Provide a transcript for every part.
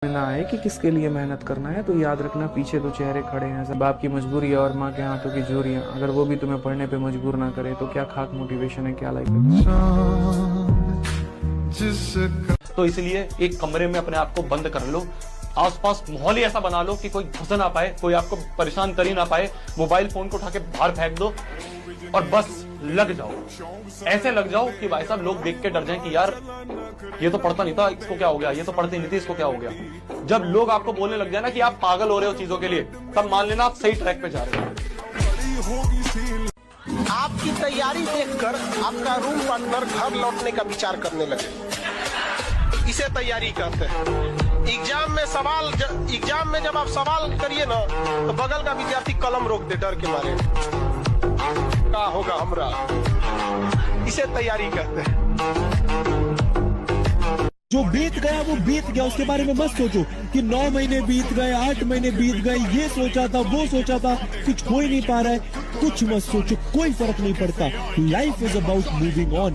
ना आए कि किसके लिए मेहनत करना है तो याद रखना पीछे तो चेहरे खड़े हैं। सब बाप की मजबूरी है और माँ के हाथों की जोरियां, अगर वो भी तुम्हें पढ़ने पे मजबूर ना करे तो क्या खाक मोटिवेशन है, क्या लाइफ है। तो इसलिए एक कमरे में अपने आप को बंद कर लो, आसपास माहौल ही ऐसा बना लो कि कोई घुस ना पाए, कोई आपको परेशान कर ही ना पाए। मोबाइल फोन को उठा के बाहर फेंक दो और बस लग जाओ, ऐसे लग जाओ कि भाई साहब लोग देख के डर जाएं कि यार ये तो पढ़ता नहीं था, इसको क्या हो गया, ये तो पढ़ती नहीं थी, इसको क्या हो गया। जब लोग आपको बोलने लग जाए ना कि आप पागल हो रहे हो चीजों के लिए, तब मान लेना आप सही ट्रैक पे जा रहे हो। आपकी तैयारी देखकर आपका रूम पार्टनर घर लौटने का विचार करने लगे, इसे तैयारी कहते हैं। एग्जाम में जब आप सवाल करिए ना तो बगल का विद्यार्थी कलम रोक दे डर के मारे, क्या होगा हमरा, इसे तैयारी कहते हैं। जो बीत गया वो बीत गया, उसके बारे में मत सोचो कि 9 महीने बीत गए, 8 महीने बीत गए, ये सोचा था वो सोचा था, कुछ हो ही नहीं पा रहा है। कुछ मत सोचो, कोई फर्क नहीं पड़ता। Life is about moving on.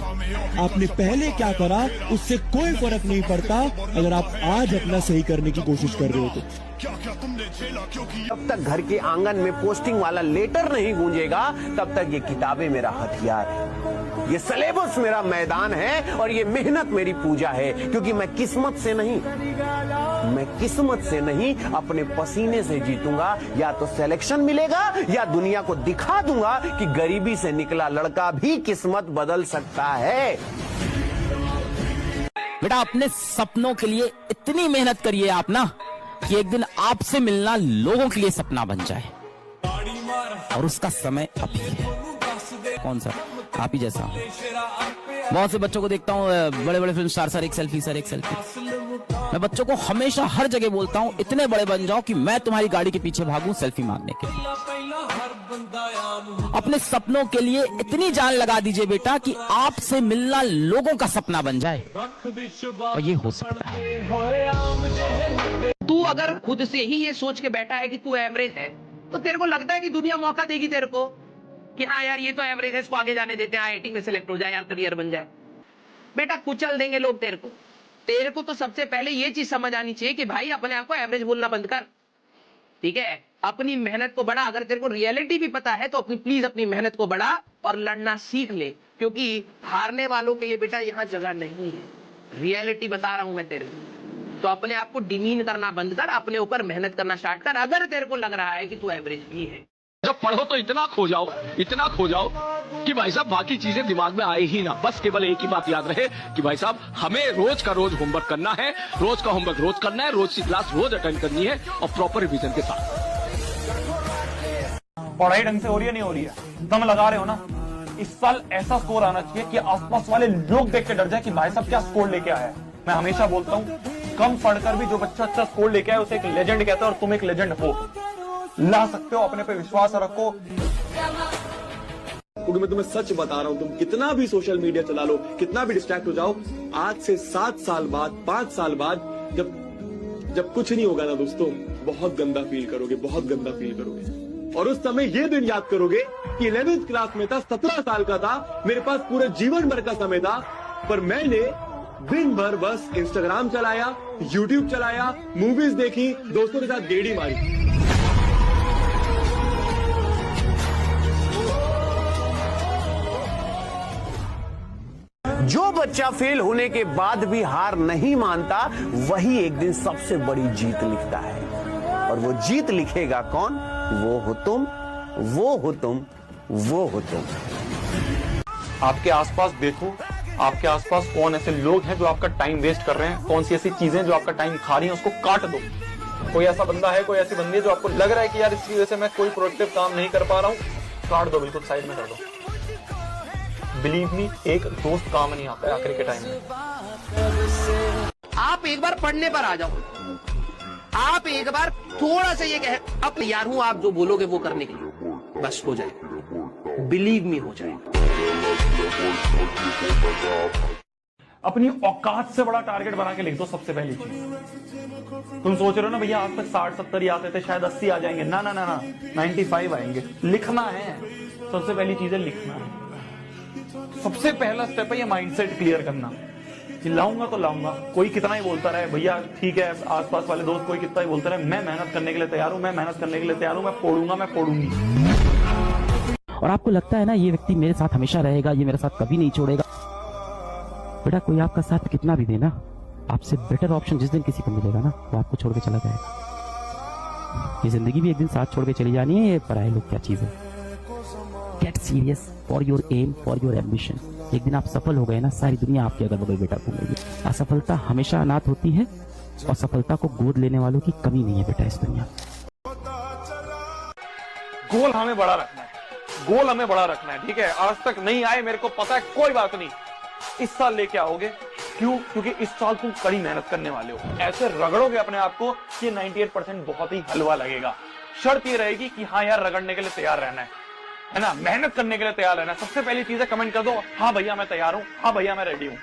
आपने पहले क्या करा उससे कोई फर्क नहीं पड़ता अगर आप आज अपना सही करने की कोशिश कर रहे हो तो। जब तक घर के आंगन में पोस्टिंग वाला लेटर नहीं गूंजेगा तब तक ये किताबें मेरा हथियार है, ये सिलेबस मेरा मैदान है और ये मेहनत मेरी पूजा है। क्योंकि मैं किस्मत से नहीं अपने पसीने से जीतूंगा। या तो सिलेक्शन मिलेगा या दुनिया को दिखा दूंगा कि गरीबी से निकला लड़का भी किस्मत बदल सकता है। बेटा अपने सपनों के लिए इतनी मेहनत करिए आप ना कि एक दिन आपसे मिलना लोगों के लिए सपना बन जाए, और उसका समय अभी है। कौन सा? आप ही जैसा। बहुत से बच्चों को देखता हूँ, बड़े बड़े फिल्म स्टार, सर एक सेल्फी, सर एक सेल्फी। मैं बच्चों को हमेशा हर जगह बोलता हूँ इतने बड़े बन जाओ कि मैं तुम्हारी गाड़ी के पीछे भागूं सेल्फी मांगने के लिए। अपने सपनों के लिए इतनी जान लगा दीजिए बेटा कि आपसे मिलना लोगों का सपना बन जाए, और ये हो सकता है। तू अगर खुद से ही ये सोच के बैठा है कि तू एवरेज है तो तेरे को लगता है कि दुनिया मौका देगी तेरे को कि हाँ यार ये तो एवरेज है, इसको आगे जाने देते हैं, आईआईटी में सिलेक्ट हो जाए यार, करियर बन जाए। बेटा कुचल देंगे लोग तेरे को तो सबसे पहले ये चीज समझ आनी चाहिए कि भाई अपने आप को एवरेज बोलना बंद कर, ठीक है। अपनी मेहनत को बढ़ा। अगर तेरे को रियलिटी भी पता है तो प्लीज अपनी मेहनत को बढ़ा और लड़ना सीख ले, क्योंकि हारने वालों के लिए बेटा यहाँ जगह नहीं है। रियलिटी बता रहा हूं मैं तेरे को। तो अपने आप को डिमीन करना बंद कर, अपने ऊपर मेहनत करना स्टार्ट कर, अगर तेरे को लग रहा है कि तू एवरेज भी है। जब पढ़ो तो इतना खो जाओ कि भाई साहब बाकी चीजें दिमाग में आए ही ना। बस केवल एक ही बात याद रहे कि भाई साहब हमें रोज का रोज होमवर्क करना है, रोज का होमवर्क रोज करना है, रोज की क्लास रोज अटेंड करनी है और प्रॉपर रिवीजन के साथ। पढ़ाई ढंग से हो रही है नहीं हो रही है, दम लगा रहे हो ना, इस साल ऐसा स्कोर आना चाहिए कि आसपास वाले लोग देख के डर जाए कि भाई साहब क्या स्कोर लेके आया है। मैं हमेशा बोलता हूँ कम पढ़कर भी जो बच्चा अच्छा स्कोर लेके आए उसे एक लेजेंड कहता है, और तुम एक लेजेंड हो, ला सकते हो, अपने पे विश्वास रखो। क्योंकि मैं तुम्हें सच बता रहा हूं, तुम कितना भी सोशल मीडिया चला लो, कितना भी डिस्ट्रैक्ट हो जाओ, आज से 7 साल बाद, 5 साल बाद जब कुछ नहीं होगा ना दोस्तों, बहुत गंदा फील करोगे। और उस समय ये दिन याद करोगे कि 11th क्लास में था, 17 साल का था, मेरे पास पूरे जीवन भर का समय था, पर मैंने दिन भर बस इंस्टाग्राम चलाया, यूट्यूब चलाया, मूवीज देखी, दोस्तों के साथ गेड़ी मारी। जो बच्चा फेल होने के बाद भी हार नहीं मानता वही एक दिन सबसे बड़ी जीत लिखता है। और वो जीत लिखेगा कौन? वो हो तुम। आपके आसपास देखो, आपके आसपास कौन ऐसे लोग हैं जो आपका टाइम वेस्ट कर रहे हैं, कौन सी ऐसी चीजें जो आपका टाइम खा रही हैं, उसको काट दो। कोई ऐसा बंदा है, कोई ऐसी बंदी है जो आपको लग रहा है कि यार इसकी वजह से मैं कोई प्रोडक्टिव काम नहीं कर पा रहा हूँ, काट दो, बिल्कुल साइड में कर दो। बिलीव मी, एक दोस्त काम नहीं आता है आखिर के टाइम में। आप एक बार पढ़ने पर आ जाओ, आप एक बार थोड़ा सा ये कह अब तैयार हूं आप जो बोलोगे वो करने के लिए, बस हो जाए, बिलीव मी हो जाए। अपनी औकात से बड़ा टारगेट बना के लिख दो। सबसे पहली चीज, तुम सोच रहे हो ना भैया आज तक 60-70 ही आते थे, शायद 80 आ जाएंगे, ना 95 आएंगे। लिखना है, सबसे पहली चीज है लिखना है। सबसे पहला स्टेप है ये माइंडसेट क्लियर करना चिल्लाऊंगा तो लाऊंगा, कोई कितना ही बोलता रहे भैया ठीक है, आसपास वाले दोस्त कोई कितना ही बोलता रहे, मैं मेहनत करने के लिए तैयार हूं, मैं मेहनत करने के लिए तैयार हूं, मैं फोड़ूंगा, मैं फोड़ूंगी। और आपको लगता है ना ये व्यक्ति मेरे साथ हमेशा रहेगा, ये मेरे साथ कभी नहीं छोड़ेगा। बेटा कोई आपका साथ कितना भी देना, आपसे बेटर ऑप्शन जिस दिन किसी को मिलेगा ना वो आपको छोड़ के चला जाएगा। ये जिंदगी भी एक दिन साथ छोड़ के चली जानी है, ये पराये लोग क्या चीज है। Get serious for your aim, for your ambition. एक दिन आप सफल हो गए ना, सारी दुनिया आपके अगल बगल बेटा घूमेगी। असफलता हमेशा अनाथ होती है और सफलता को गोद लेने वालों की कमी नहीं है बेटा इस दुनिया। गोल हमें बड़ा रखना है, गोल हमें बड़ा रखना है, ठीक है। आज तक नहीं आए मेरे को पता है, कोई बात नहीं, इस साल लेके आओगे। क्यों? क्योंकि इस साल तुम कड़ी मेहनत करने वाले हो, ऐसे रगड़ोगे अपने आप को कि 98% बहुत ही हलवा लगेगा। शर्त ये रहेगी कि हाँ यार रगड़ने के लिए तैयार रहना है ना, मेहनत करने के लिए तैयार रहना है। सबसे पहली चीज है कमेंट कर दो, हाँ भैया मैं तैयार हूं, हाँ भैया मैं रेडी हूं।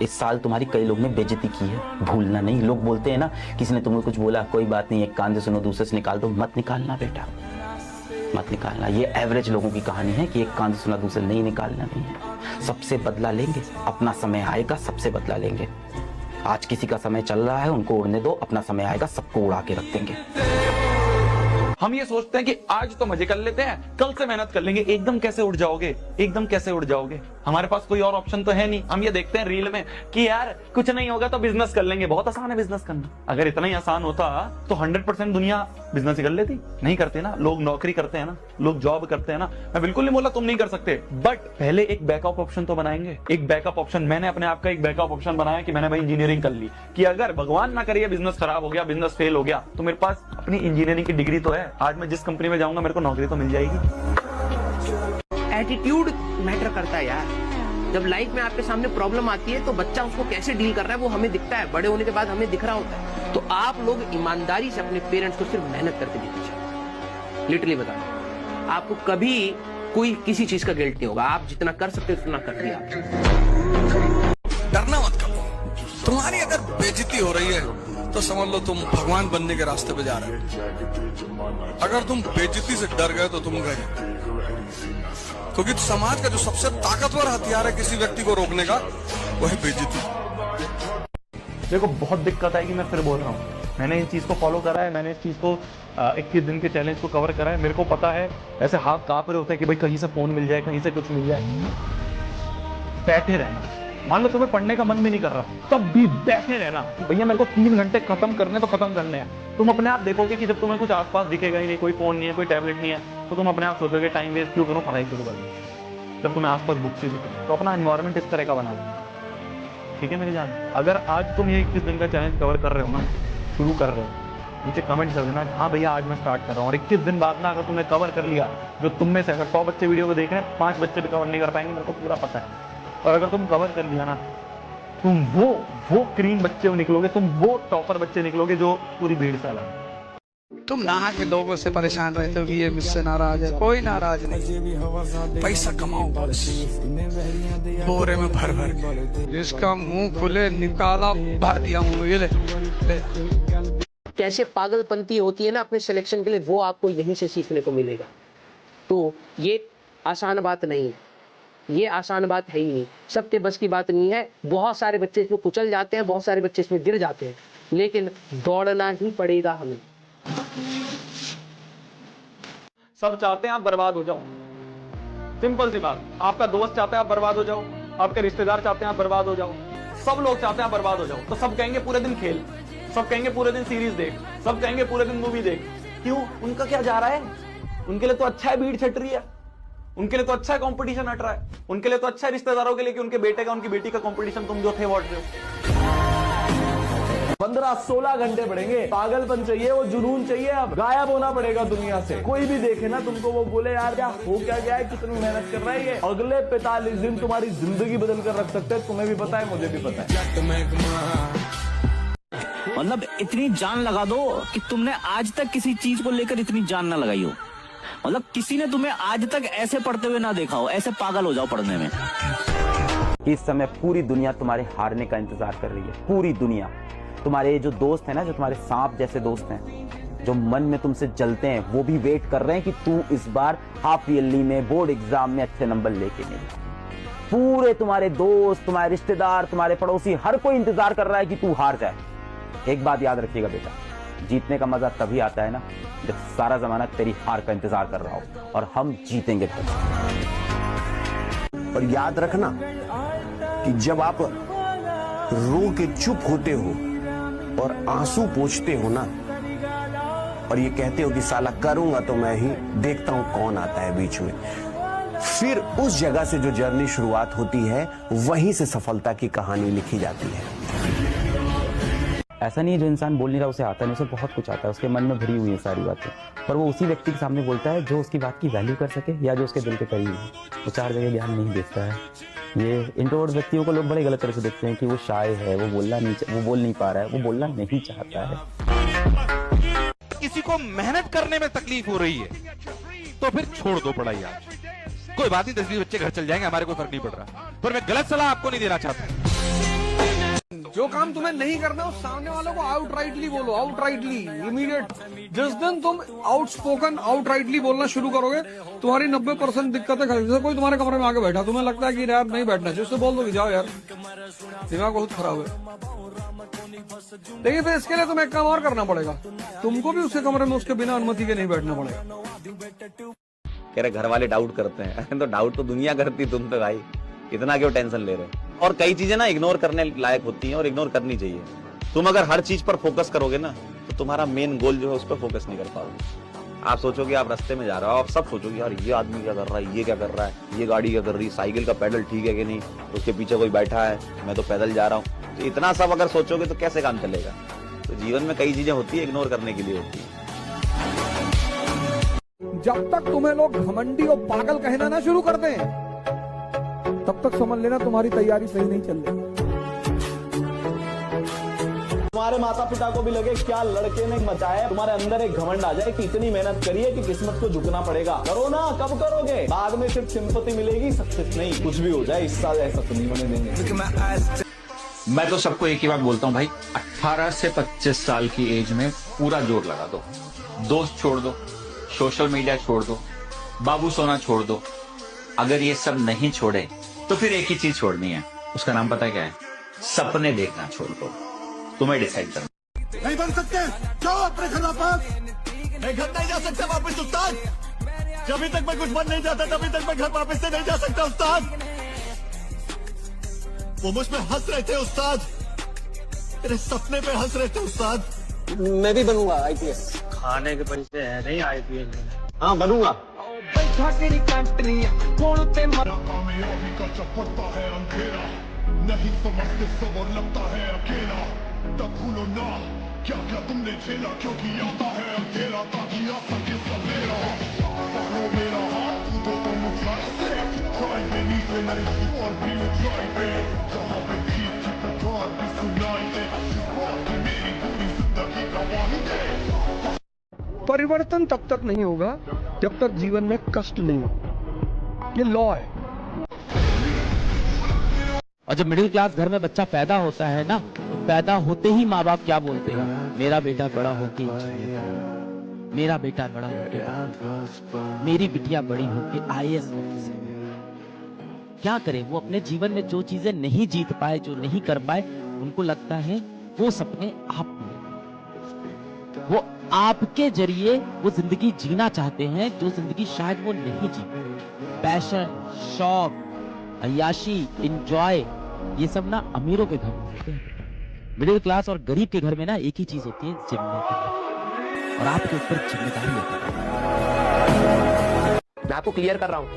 इस साल तुम्हारी कई लोग ने बेइज्जती की है, भूलना नहीं। लोग बोलते हैं ना, किसी ने तुम्हें कुछ बोला, कोई बात नहीं, एक कान से सुनो दूसरे से निकाल दो। मत निकालना बेटा, मत निकालना। ये एवरेज लोगों की कहानी है कि एक कान से सुना दूसरे नहीं निकालना नहीं है। सबसे बदला लेंगे, अपना समय आएगा, सबसे बदला लेंगे। आज किसी का समय चल रहा है, उनको उड़ने दो, अपना समय आएगा, सबको उड़ा के रख देंगे। हम ये सोचते हैं कि आज तो मजे कर लेते हैं, कल से मेहनत कर लेंगे। एकदम कैसे उड़ जाओगे, एकदम कैसे उड़ जाओगे? हमारे पास कोई और ऑप्शन तो है नहीं। हम ये देखते हैं रील में कि यार कुछ नहीं होगा तो बिजनेस कर लेंगे, बहुत आसान है बिजनेस करना। अगर इतना ही आसान होता तो 100% दुनिया बिजनेस ही कर लेती। नहीं करते ना, लोग नौकरी करते हैं ना, लोग जॉब करते हैं ना। मैं बिल्कुल नहीं बोला तुम नहीं कर सकते, बट पहले एक बैकअप ऑप्शन तो बनाएंगे। एक बैकअप ऑप्शन, मैंने अपने आप का एक बैकअप ऑप्शन बनाया कि मैंने भाई इंजीनियरिंग कर ली, कि अगर भगवान ना करिए बिजनेस खराब हो गया, बिजनेस फेल हो गया, तो मेरे पास अपनी इंजीनियरिंग की डिग्री तो है। आज मैं जिस कंपनी में जाऊंगा मेरे को नौकरी तो मिल जाएगी। एटीट्यूड मैटर करता है यार। जब लाइफ में आपके सामने प्रॉब्लम आती है तो बच्चा उसको कैसे डील कर रहा है वो हमें दिखता है, बड़े होने के बाद हमें दिख रहा होता है। तो आप लोग ईमानदारी से अपने पेरेंट्स को सिर्फ मेहनत करके दीजिए। लिटरली बता रहा हूं, आपको कभी कोई किसी चीज का गिल्ट नहीं होगा। आप जितना कर सकते हो उतना कर दिया। डरना मत करो। तुम्हारी अगर बेइज्जती हो रही है तो समझ लो तुम भगवान बनने के रास्ते पे जा रहे हो। अगर तुम बेइज्जती से डर गए तो तुम गए, क्योंकि समाज का जो सबसे ताकतवर हथियार है किसी व्यक्ति को रोकने का, वो है बेइज्जती। देखो बहुत दिक्कत आएगी, मैं फिर बोल रहा हूँ। मैंने इस चीज को फॉलो करा है, मैंने इस चीज को 21 दिन के चैलेंज को कवर करा है। मेरे को पता है ऐसे हाथ कांप रहे होते हैं कि भाई कहीं से फोन मिल जाए, कहीं से कुछ मिल जाए। बैठे रहना, मान लो तुम्हें पढ़ने का मन भी नहीं कर रहा, तब भी बैठे रहना। भैया मेरे को 3 घंटे खत्म करने तो खत्म करने हैं। तुम अपने आप देखोगे कि जब तुम्हें कुछ आसपास दिखेगा ही नहीं, कोई फोन नहीं है, कोई टैबलेट नहीं है, तो तुम अपने आप सोचोगे टाइम वेस्ट क्यों करो, पढ़ाई शुरू कर दो। जब तुम्हें आसपास बुक से दिखे तो अपना एनवायरनमेंट इस तरह का बना दो। ठीक है मेरी जान, अगर आज तुम ये 21 दिन का चैलेंज कवर कर रहे हो ना, शुरू कर रहे हो, नीचे कमेंट कर देना हाँ भैया आज मैं स्टार्ट कर रहा हूँ। और 21 दिन बाद ना अगर तुमने कवर कर लिया, जो तुम में से अगर 100 बच्चे वीडियो को देख रहे हैं, 5 बच्चे भी कवर नहीं कर पाएंगे, मेरे को पूरा पता है। और अगर तुम कवर कर लिया ना, तुम वो क्रीम बच्चे निकलोगे, तुम वो टॉपर बच्चे निकलोगे जो पूरी भीड़ से अलग। तुम नहा के लोगों से परेशान रहते हो कि ये मुझसे नाराज है। कोई नाराज नहीं, पैसा कमाओ बस, बोरे में भर भर के। जिसका मुंह खुले निकाला भर दिया मुंह। ये ले। कैसे पागलपंती होती है ना अपने सिलेक्शन के लिए, वो आपको यहीं से सीखने को मिलेगा। तो ये आसान बात नहीं है, ये आसान बात है ही नहीं, सबके बस की बात नहीं है। बहुत सारे बच्चे इसमें कुचल जाते हैं, बहुत सारे बच्चे इसमें गिर जाते हैं, लेकिन दौड़ना ही पड़ेगा हमें। सब चाहते हैं आप बर्बाद हो जाओ, सिंपल सी बात। आपका दोस्त चाहता है आप बर्बाद हो जाओ, आपके रिश्तेदार चाहते हैं आप बर्बाद हो जाओ, सब लोग चाहते हैं आप बर्बाद हो जाओ। तो सब कहेंगे पूरे दिन खेल, सब कहेंगे पूरे दिन सीरीज देख, सब कहेंगे पूरे दिन मूवी देख। क्यों? उनका क्या जा रहा है? उनके लिए तो अच्छा है भीड़ छट रही है, उनके लिए तो अच्छा है कंपटीशन हट रहा है, उनके लिए तो अच्छा है रिश्तेदारों के लिए कि उनके बेटे का उनकी बेटी का कंपटीशन तुम जो थे वो हट रहे हो। 15-16 घंटे पड़ेंगे। पागलपन चाहिए, वो जुनून चाहिए, अब गायब होना पड़ेगा दुनिया से। कोई भी देखे ना तुमको, वो बोले यार क्या हो क्या गया है, कितनी मेहनत कर रहा है ये। अगले 45 दिन तुम्हारी जिंदगी बदल कर रख सकते हैं। तुम्हें भी पता है, मुझे भी पता है। मतलब इतनी जान लगा दो कि तुमने आज तक किसी चीज को लेकर इतनी जान ना लगाई हो। मतलब किसी ने तुम्हें आज तक ऐसे पढ़ते हुए ना देखा हो, ऐसे पागल हो जाओ पढ़ने में। इस समय पूरी दुनिया तुम्हारे हारने का इंतजार कर रही है। पूरी दुनिया। तुम्हारे जो दोस्त हैं ना, जो तुम्हारे सांप जैसे दोस्त हैं, जो मन में तुमसे जलते हैं, वो भी वेट कर रहे हैं कि तू इस बार हाफ ईयरली में, बोर्ड एग्जाम में अच्छे नंबर लेके मिले। पूरे तुम्हारे दोस्त, तुम्हारे रिश्तेदार, तुम्हारे पड़ोसी, हर कोई इंतजार कर रहा है कि तू हार जाए। एक बात याद रखिएगा बेटा, जीतने का मजा तभी आता है ना जब सारा जमाना तेरी हार का इंतजार कर रहा हो, और हम जीतेंगे तब। और याद रखना कि जब आप रो के चुप होते हो और आंसू पोंछते हो ना, और ये कहते हो कि साला करूंगा तो मैं ही, देखता हूं कौन आता है बीच में, फिर उस जगह से जो जर्नी शुरुआत होती है वहीं से सफलता की कहानी लिखी जाती है। ऐसा नहीं है जो इंसान बोल नहीं रहा उसे आता नहीं, उसे बहुत कुछ आता है, उसके मन में भरी हुई है सारी बातें, पर वो उसी व्यक्ति के सामने बोलता है जो उसकी बात की वैल्यू कर सके या जो उसके दिल के करीब है। वो चार जगह ज्ञान नहीं देता है। ये इंट्रोवर्ट व्यक्तियों को लोग बड़े गलत तरह से देखते हैं कि वो शाय है, वो बोल नहीं पा रहा है, वो बोलना नहीं चाहता है। किसी को मेहनत करने में तकलीफ हो रही है तो फिर छोड़ दो पढ़ाई आज, कोई बात नहीं, 10-20 बच्चे घर चल जाएंगे, हमारे कोई फर्क नहीं पड़ रहा। पर मैं गलत सलाह आपको नहीं देना चाहता। जो काम तुम्हें नहीं करना उस सामने वालों को आउटराइटली बोलो, आउटराइटली, इमीडिएट। जिस दिन तुम आउटस्पोकन आउटराइटली बोलना शुरू करोगे तुम्हारी 90% दिक्कतें खत्म। जैसे कोई तुम्हारे कमरे में आके बैठा, तुम्हें लगता है कि यार नहीं बैठना चाहिए, उससे बोल दो कि जाओ यार, दिमाग बहुत खराब है। लेकिन फिर इसके लिए तुम्हें एक काम और करना पड़ेगा, तुमको भी उसके कमरे में उसके बिना अनुमति के नहीं बैठना पड़ेगा। कह रहे घर वाले डाउट करते हैं तो डाउट तो दुनिया करती, तुम तो भाई इतना क्यों टेंशन ले रहे हो। और कई चीजें ना इग्नोर करने लायक होती हैं और इग्नोर करनी चाहिए। तुम अगर हर चीज पर फोकस करोगे ना तो तुम्हारा मेन गोल जो है उस पर फोकस नहीं कर पाओगे। आप सोचोगे आप रास्ते में जा रहे हो, आप सब सोचोगे यार ये आदमी क्या कर रहा है, ये क्या कर रहा है, ये गाड़ी क्या कर रही है, साइकिल का पैडल ठीक है कि नहीं, उसके पीछे कोई बैठा है, मैं तो पैदल जा रहा हूँ। तो इतना सब अगर सोचोगे तो कैसे काम चलेगा। तो जीवन में कई चीजें होती है इग्नोर करने के लिए होती है। जब तक तुम्हें लोग घमंडी और पागल कहना ना शुरू कर दें तब तक समझ लेना तुम्हारी तैयारी सही नहीं चल रही। तुम्हारे माता पिता को भी लगे क्या लड़के ने मचाया, तुम्हारे अंदर एक घमंड आ जाए कि इतनी मेहनत करिए कि किस्मत को झुकना पड़ेगा। करो ना, कब करोगे? बाद में सिर्फ सिंपैथी मिलेगी, सक्सेस नहीं। कुछ भी हो जाए इस साल ऐसा तो नहीं होने देंगे। मैं तो सबको एक ही बात बोलता हूँ भाई, 18 से 25 साल की एज में पूरा जोर लगा दो। दोस्त छोड़ दो, सोशल मीडिया छोड़ दो, बाबू सोना छोड़ दो। अगर ये सब नहीं छोड़े तो फिर एक ही चीज छोड़नी है, उसका नाम पता क्या है? सपने देखना छोड़ दो। तुम्हें डिसाइड करना। नहीं बन सकते, जाओ अपने घर वापस। मैं घर नहीं जा सकता वापस उस्ताद, जब तक मैं कुछ बन नहीं जाता तभी तक मैं घर वापस से नहीं जा सकता उस्ताद। वो मुझ पे हंस रहे थे उस्ताद, मेरे सपने पे हंस रहे थे उस्ताद। मैं भी बनूंगा IPS। खाने के पैसे है नहीं IPS। हाँ बनूंगा। कामयाबी का चपटता है अंधेरा, नहीं समझते सब और लगता है अकेला। तब भूलो ना क्या क्या तुमने झेला, क्योंकि आता है अंधेरा ताकि आ सके सवेरा। पकड़ो मेरा हाथ, कूदो तुम ऊंचाई से, ट्राई में नीचे नहीं और भी ऊंचाई पे, जहाँ पे जीत की पुकार भी सुनाई दे। शुरुआत की मेरी पूरी जिंदगी गवाही दे। परिवर्तन तब तक नहीं होगा जब तक जीवन में कष्ट नहीं हो, ये लॉ है। और जब मिडिल क्लास घर में बच्चा पैदा होता है ना, तो पैदा होते ही माँ बाप क्या बोलते हैं? मेरा बेटा बड़ा होके, मेरा बेटा बड़ा होके, मेरी बिटिया बड़ी होके IAS ऑफिसर। क्या करे, वो अपने जीवन में जो चीजें नहीं जीत पाए, जो नहीं कर पाए, उनको लगता है वो सपने आप पूरे, वो आपके जरिए वो जिंदगी जीना चाहते हैं जो जिंदगी शायद वो नहीं जी। पैशन, शौक, अय्याशी, एंजॉय, ये सब ना अमीरों के घर में होते हैं। मिडिल क्लास और गरीब के घर में ना एक ही चीज होती है, जिम्मेदारी। और आपके ऊपर जिम्मेदारी होती है। मैं आपको क्लियर कर रहा हूँ,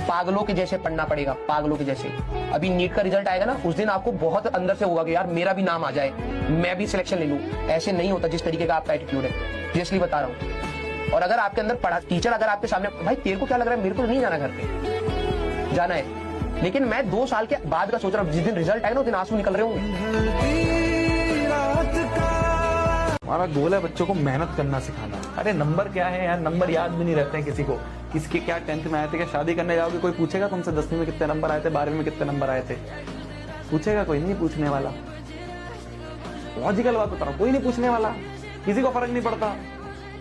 पागलों के जैसे पढ़ना पड़ेगा, पागलों के जैसे। अभी नीट का रिजल्ट आएगा ना, उस दिन आपको बहुत अंदर से होगा कि यार मेरा भी नाम आ जाए, मैं भी सिलेक्शन ले लूं। ऐसे नहीं होता जिस तरीके का आपका एटीट्यूड है, सीरियसली बता रहा हूँ। और अगर आपके अंदर पढ़ा टीचर अगर आपके सामने, भाई तेरे को क्या लग रहा है, मेरे को नहीं जाना घर पे, जाना है, लेकिन मैं 2 साल के बाद का सोच रहा हूँ, जिस दिन रिजल्ट आएगा ना उस दिन आंसू निकल रहे होंगे। हमारा गोल है बच्चों को मेहनत करना सिखाना। अरे नंबर क्या है यार, नंबर याद भी नहीं रहते हैं किसी को। किसके क्या 10th में आए थे, क्या शादी करने जाओगे कोई पूछेगा तुमसे 10वीं में कितने नंबर आए थे, 12वीं में कितने नंबर आए थे? पूछेगा कोई? नहीं पूछने वाला। लॉजिकल बात बता रहा हूँ, कोई नहीं पूछने वाला, किसी को फर्क नहीं पड़ता।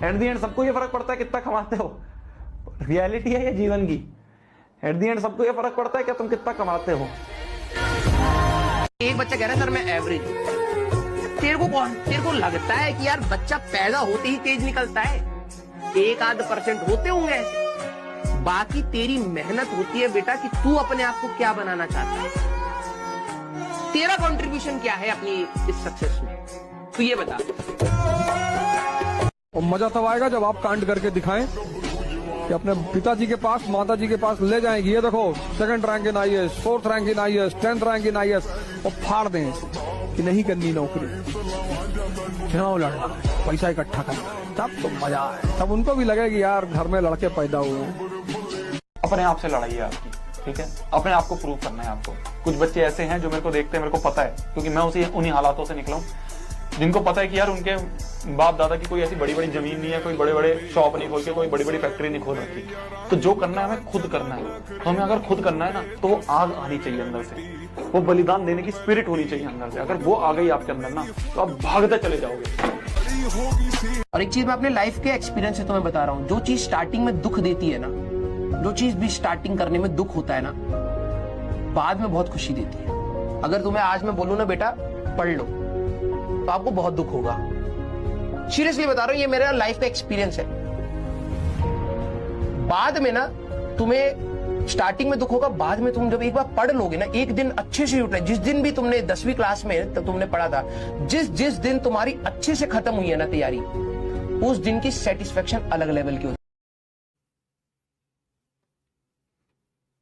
एट द एंड सबको ये फर्क पड़ता है कितना कमाते हो। रियलिटी है ये जीवन की, एट दी एंड सबको ये फर्क पड़ता है कि तुम कितना कमाते हो। एक बच्चा कह रहा है सर मैं एवरेज हूं। तेरे को लगता है कि यार बच्चा पैदा होते ही तेज निकलता है? 1-8% होते होंगे ऐसे, बाकी तेरी मेहनत होती है बेटा कि तू अपने आप को क्या बनाना चाहता है, तेरा कंट्रीब्यूशन क्या है अपनी इस सक्सेस में, तू ये बता। और मजा तब आएगा जब आप कांड करके दिखाएं कि अपने पिताजी के पास, माताजी के पास ले जाएंगे, ये देखो 2nd rank in IAS, 4th rank in IAS, 10th rank in IAS, और फाड़ दें कि नहीं करनी नौकरी, क्यों लड़ना, पैसा इकट्ठा करना, तब तो मजा आए, तब उनको भी लगे कि यार घर में लड़के पैदा हुए। अपने आप से लड़ाई है आपकी, ठीक है, अपने आप को प्रूव करना है आपको। कुछ बच्चे ऐसे हैं जो मेरे को देखते हैं, मेरे को पता है क्योंकि मैं उन्हीं हालातों से निकला हूँ, जिनको पता है कि यार उनके बाप दादा की कोई ऐसी बड़ी बड़ी जमीन नहीं है, कोई बड़े बड़े शॉप नहीं खोल के, कोई बड़ी बड़ी फैक्ट्री नहीं खोल रखी। तो जो करना है हमें खुद करना है। तो हमें अगर खुद करना है ना, तो वो आग आनी चाहिए अंदर से, वो बलिदान देने की स्पिरिट होनी चाहिए अंदर से। अगर वो आ गई आपके अंदर ना, तो आप भागते चले जाओगे। और एक चीज मैं अपने लाइफ के एक्सपीरियंस से तुम्हें बता रहा हूँ, जो चीज स्टार्टिंग में दुख देती है ना, जो चीज भी स्टार्टिंग करने में दुख होता है ना, बाद में बहुत खुशी देती है। अगर तुम्हें आज मैं बोलूं ना बेटा पढ़ लो, तो आपको बहुत दुख होगा। सीरियसली बता रहा हूं, ये मेरा लाइफ का एक्सपीरियंस है। बाद में ना तुम्हें स्टार्टिंग में दुख होगा, बाद में तुम जब एक बार पढ़ लोगे ना, एक दिन अच्छे से उठना, जिस दिन भी तुमने 10वीं क्लास में तब तुमने पढ़ा था, जिस दिन तुम्हारी अच्छे से खत्म हुई है ना तैयारी, उस दिन की सेटिस्फेक्शन अलग लेवल की होती है।